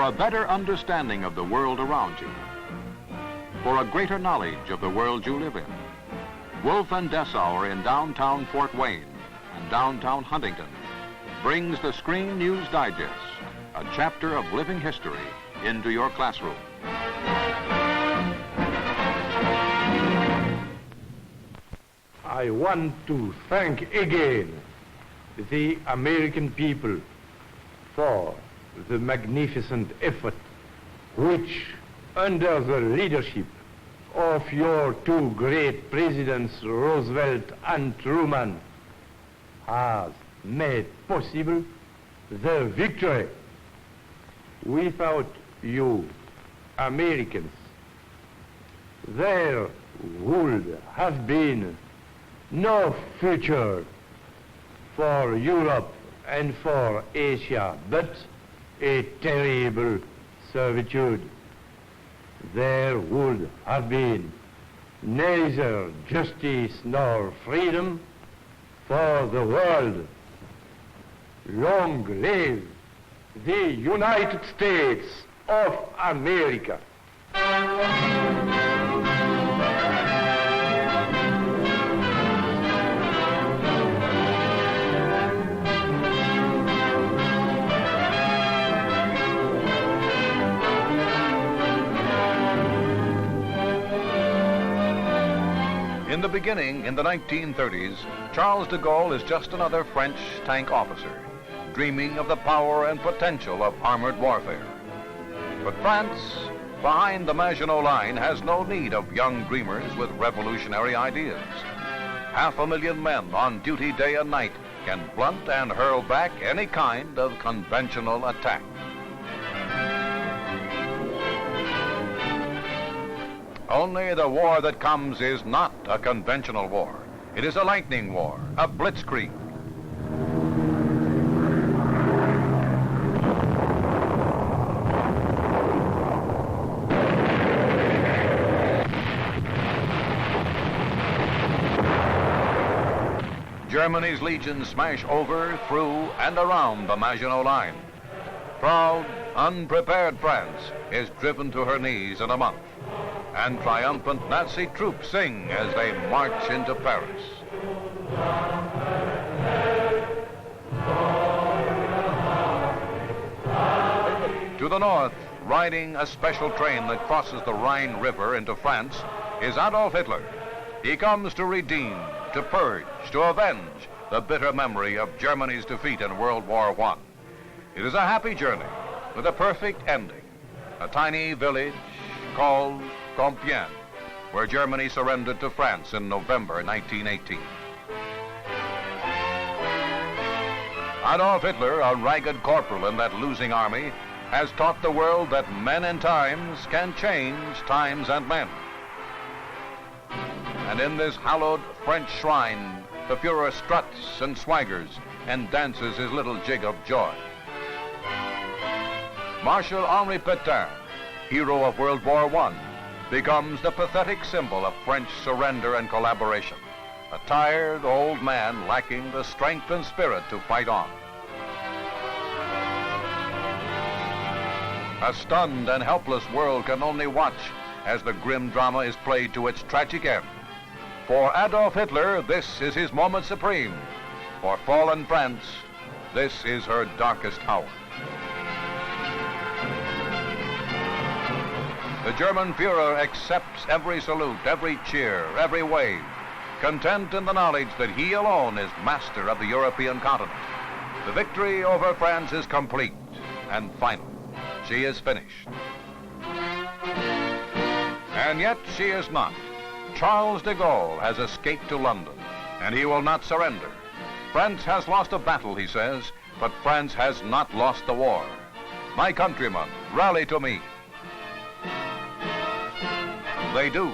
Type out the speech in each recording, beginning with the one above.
a better understanding of the world around you, for a greater knowledge of the world you live in, Wolf and Dessauer in downtown Fort Wayne and downtown Huntington brings the Screen News Digest, a chapter of living history, into your classroom. I want to thank again the American people for the magnificent effort which, under the leadership of your two great presidents, Roosevelt and Truman, has made possible the victory. Without you, Americans, there would have been no future for Europe and for Asia, but a terrible servitude. There would have been neither justice nor freedom for the world. Long live the United States of America. In the beginning, in the 1930s, Charles de Gaulle is just another French tank officer, dreaming of the power and potential of armored warfare. But France, behind the Maginot Line, has no need of young dreamers with revolutionary ideas. 500,000 men on duty day and night can blunt and hurl back any kind of conventional attack. Only the war that comes is not a conventional war. It is a lightning war, a blitzkrieg. Germany's legions smash over, through, and around the Maginot Line. Proud, unprepared France is driven to her knees in a month, and triumphant Nazi troops sing as they march into Paris. To the north, riding a special train that crosses the Rhine River into France, is Adolf Hitler. He comes to redeem, to purge, to avenge the bitter memory of Germany's defeat in World War I. It is a happy journey with a perfect ending. A tiny village called Compiègne, where Germany surrendered to France in November 1918. Adolf Hitler, a ragged corporal in that losing army, has taught the world that men and times can change times and men. And in this hallowed French shrine, the Fuhrer struts and swaggers and dances his little jig of joy. Marshal Henri Pétain, hero of World War I, becomes the pathetic symbol of French surrender and collaboration, a tired old man lacking the strength and spirit to fight on. A stunned and helpless world can only watch as the grim drama is played to its tragic end. For Adolf Hitler, this is his moment supreme. For fallen France, this is her darkest hour. The German Führer accepts every salute, every cheer, every wave, content in the knowledge that he alone is master of the European continent. The victory over France is complete and final. She is finished. And yet she is not. Charles de Gaulle has escaped to London, and he will not surrender. France has lost a battle, he says, but France has not lost the war. My countrymen, rally to me. They do.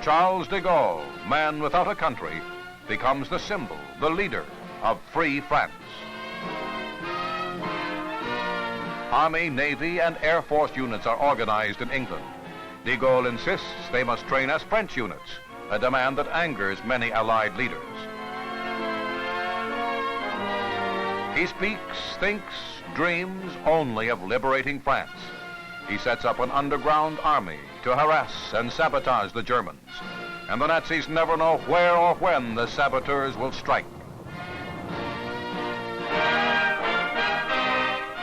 Charles de Gaulle, man without a country, becomes the symbol, the leader of free France. Army, Navy, and Air Force units are organized in England. De Gaulle insists they must train as French units, a demand that angers many Allied leaders. He speaks, thinks, dreams only of liberating France. He sets up an underground army to harass and sabotage the Germans. And the Nazis never know where or when the saboteurs will strike.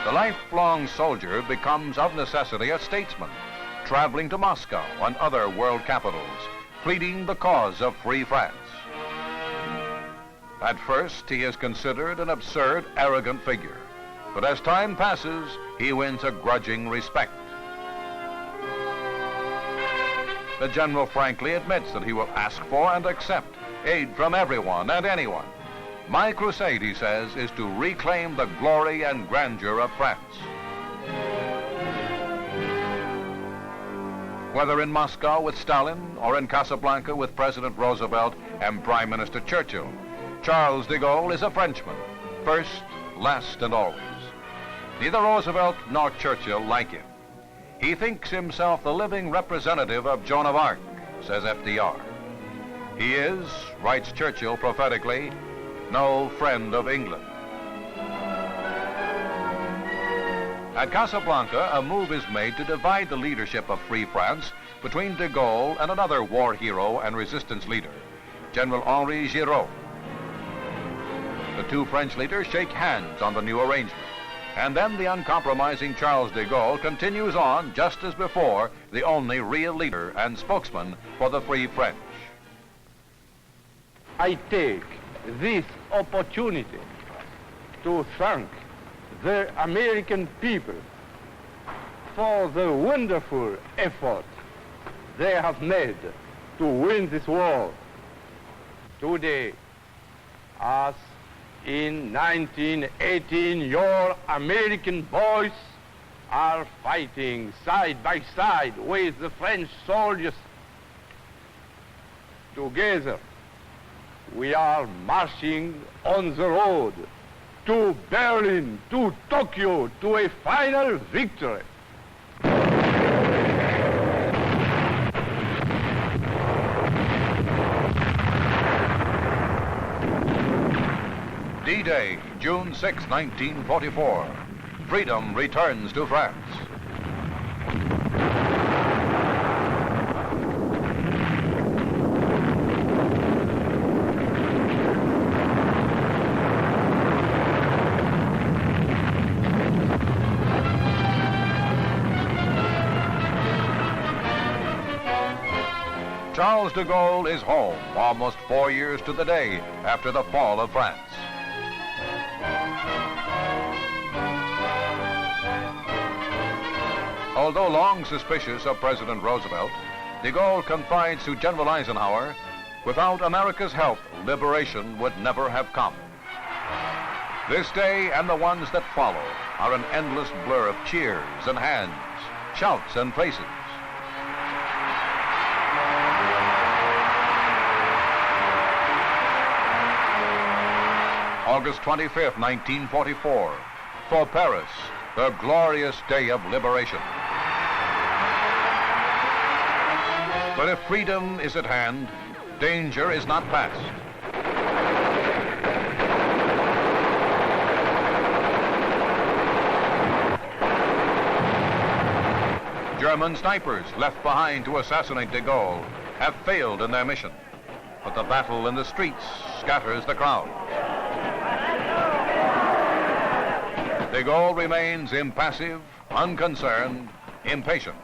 The lifelong soldier becomes of necessity a statesman, traveling to Moscow and other world capitals, pleading the cause of free France. At first, he is considered an absurd, arrogant figure. But as time passes, he wins a grudging respect. The general frankly admits that he will ask for and accept aid from everyone and anyone. My crusade, he says, is to reclaim the glory and grandeur of France. Whether in Moscow with Stalin or in Casablanca with President Roosevelt and Prime Minister Churchill, Charles de Gaulle is a Frenchman, first, last, and always. Neither Roosevelt nor Churchill like him. He thinks himself the living representative of Joan of Arc, says FDR. He is, writes Churchill prophetically, no friend of England. At Casablanca, a move is made to divide the leadership of Free France between de Gaulle and another war hero and resistance leader, General Henri Giraud. The two French leaders shake hands on the new arrangement. And then the uncompromising Charles de Gaulle continues on, just as before, the only real leader and spokesman for the Free French. I take this opportunity to thank the American people for the wonderful effort they have made to win this war. Today, as in 1918, your American boys are fighting side by side with the French soldiers. Together, we are marching on the road to Berlin, to Tokyo, to a final victory. D-Day, June 6, 1944. Freedom returns to France. Charles de Gaulle is home almost 4 years to the day after the fall of France. Although long suspicious of President Roosevelt, de Gaulle confides to General Eisenhower, without America's help, liberation would never have come. This day and the ones that follow are an endless blur of cheers and hands, shouts and faces. August 25th, 1944, for Paris, the glorious day of liberation. But if freedom is at hand, danger is not past. German snipers left behind to assassinate de Gaulle have failed in their mission, but the battle in the streets scatters the crowd. De Gaulle remains impassive, unconcerned, impatient.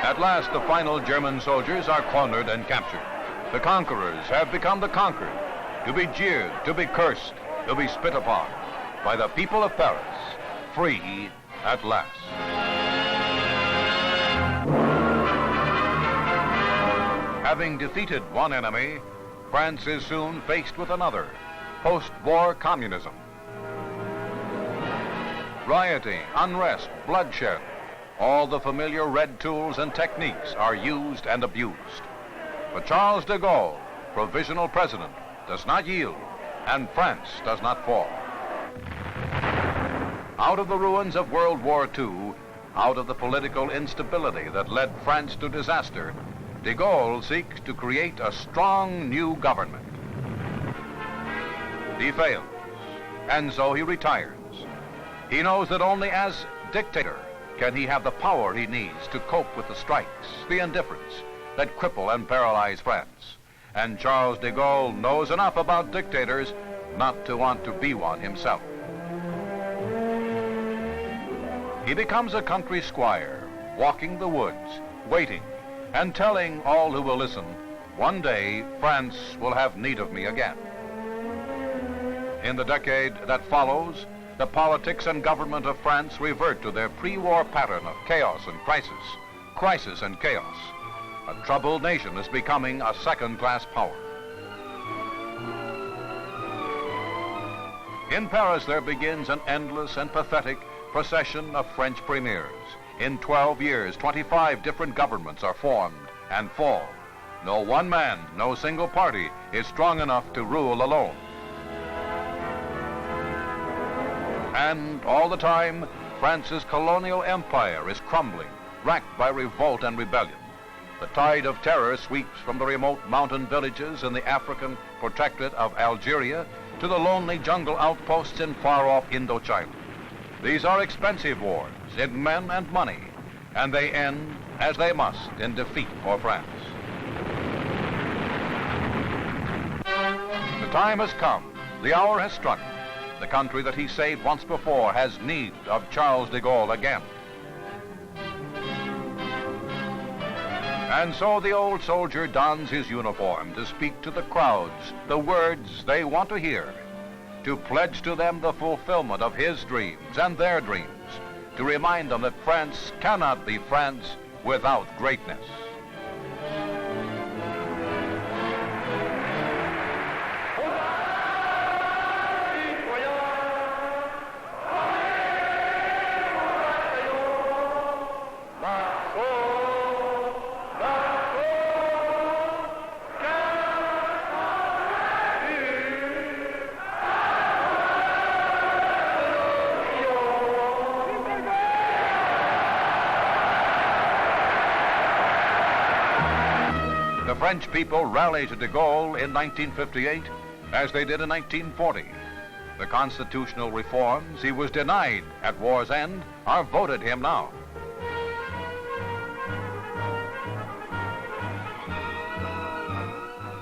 At last, the final German soldiers are cornered and captured. The conquerors have become the conquered, to be jeered, to be cursed, to be spit upon by the people of Paris, free at last. Having defeated one enemy, France is soon faced with another, post-war communism. Rioting, unrest, bloodshed, all the familiar red tools and techniques are used and abused. But Charles de Gaulle, provisional president, does not yield, and France does not fall. Out of the ruins of World War II, out of the political instability that led France to disaster, de Gaulle seeks to create a strong new government. He fails, and so he retires. He knows that only as dictator can he have the power he needs to cope with the strikes, the indifference that cripple and paralyze France. And Charles de Gaulle knows enough about dictators not to want to be one himself. He becomes a country squire, walking the woods, waiting, and telling all who will listen, one day France will have need of me again. In the decade that follows, the politics and government of France revert to their pre-war pattern of chaos and crisis and chaos. A troubled nation is becoming a second-class power. In Paris, there begins an endless and pathetic procession of French premiers. In 12 years, 25 different governments are formed and fall. No one man, no single party is strong enough to rule alone. And all the time, France's colonial empire is crumbling, racked by revolt and rebellion. The tide of terror sweeps from the remote mountain villages in the African protectorate of Algeria to the lonely jungle outposts in far-off Indochina. These are expensive wars in men and money, and they end, as they must, in defeat for France. The time has come. The hour has struck. The country that he saved once before has need of Charles de Gaulle again. And so the old soldier dons his uniform to speak to the crowds the words they want to hear, to pledge to them the fulfillment of his dreams and their dreams, to remind them that France cannot be France without greatness. The French people rally to de Gaulle in 1958 as they did in 1940. The constitutional reforms he was denied at war's end are voted him now.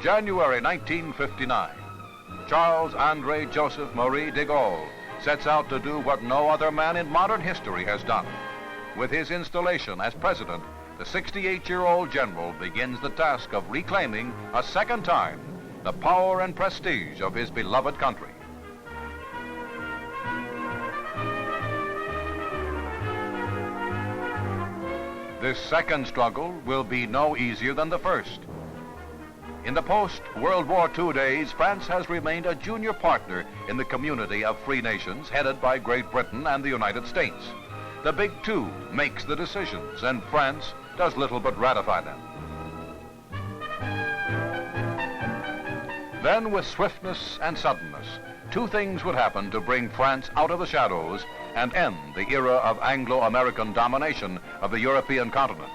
January 1959, Charles André Joseph Marie de Gaulle sets out to do what no other man in modern history has done. With his installation as president, the 68-year-old general begins the task of reclaiming a second time the power and prestige of his beloved country. This second struggle will be no easier than the first. In the post-World War II days, France has remained a junior partner in the community of free nations headed by Great Britain and the United States. The Big Two makes the decisions, and France does little but ratify them. Then, with swiftness and suddenness, two things would happen to bring France out of the shadows and end the era of Anglo-American domination of the European continent.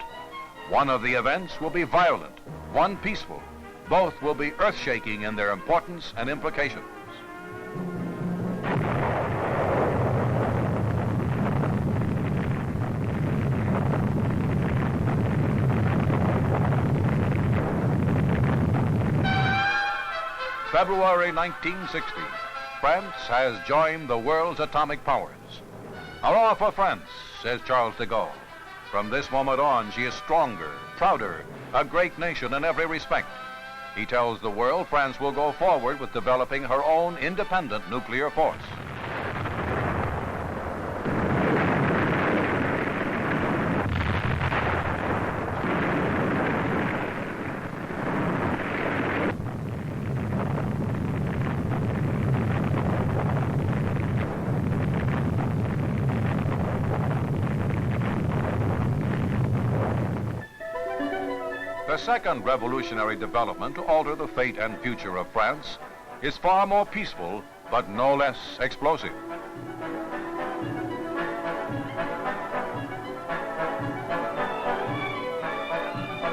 One of the events will be violent, one peaceful. Both will be earth-shaking in their importance and implications. February 1960, France has joined the world's atomic powers. Hurrah for France, says Charles de Gaulle. From this moment on, she is stronger, prouder, a great nation in every respect. He tells the world France will go forward with developing her own independent nuclear force. The second revolutionary development to alter the fate and future of France is far more peaceful, but no less explosive.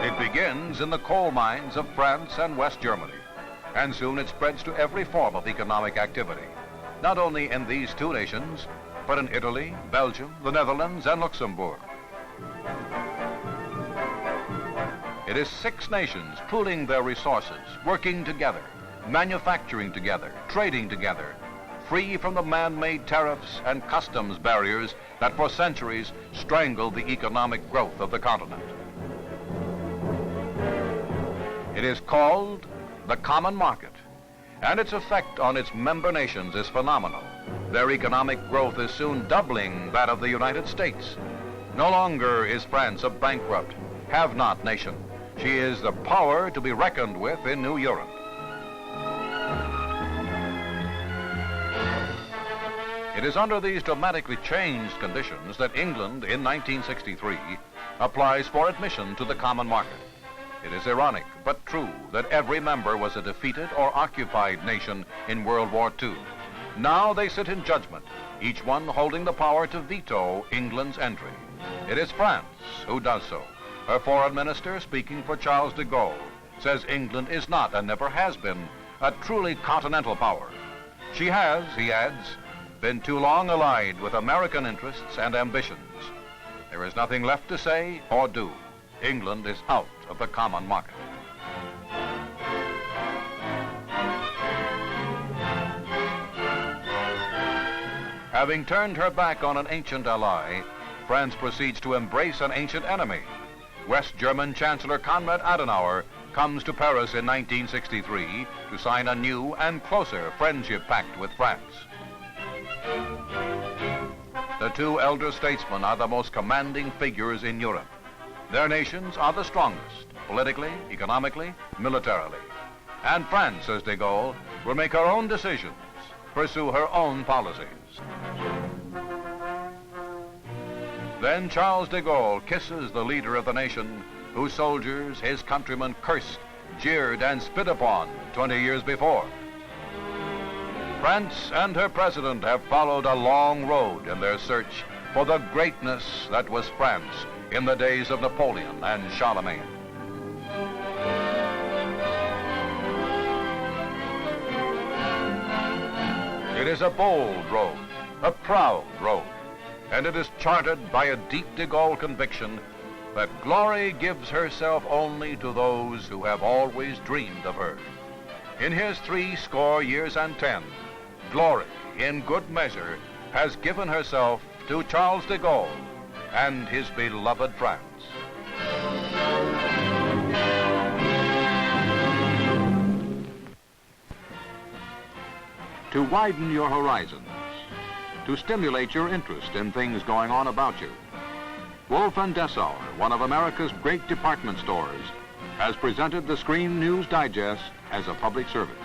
It begins in the coal mines of France and West Germany. and soon it spreads to every form of economic activity, not only in these two nations, but in Italy, Belgium, the Netherlands, and Luxembourg. It is 6 nations pooling their resources, working together, manufacturing together, trading together, free from the man-made tariffs and customs barriers that for centuries strangled the economic growth of the continent. It is called the common market, and its effect on its member nations is phenomenal. Their economic growth is soon doubling that of the United States. No longer is France a bankrupt, have-not nation. She is the power to be reckoned with in New Europe. It is under these dramatically changed conditions that England in 1963 applies for admission to the common market. It is ironic but true that every member was a defeated or occupied nation in World War II. Now they sit in judgment, each one holding the power to veto England's entry. It is France who does so. Her foreign minister, speaking for Charles de Gaulle, says England is not and never has been a truly continental power. She has, he adds, been too long allied with American interests and ambitions. There is nothing left to say or do. England is out of the common market. Having turned her back on an ancient ally, France proceeds to embrace an ancient enemy. West German Chancellor Konrad Adenauer comes to Paris in 1963 to sign a new and closer friendship pact with France. The two elder statesmen are the most commanding figures in Europe. Their nations are the strongest, politically, economically, militarily. And France, says de Gaulle, will make her own decisions, pursue her own policies. Then Charles de Gaulle kisses the leader of the nation whose soldiers his countrymen cursed, jeered, and spit upon 20 years before. France and her president have followed a long road in their search for the greatness that was France in the days of Napoleon and Charlemagne. It is a bold road, a proud road, and it is charted by a deep de Gaulle conviction that glory gives herself only to those who have always dreamed of her. In his 70 years and 10, glory, in good measure, has given herself to Charles de Gaulle and his beloved France. To widen your horizons, to stimulate your interest in things going on about you, Wolf & Dessauer, one of America's great department stores, has presented the Screen News Digest as a public service.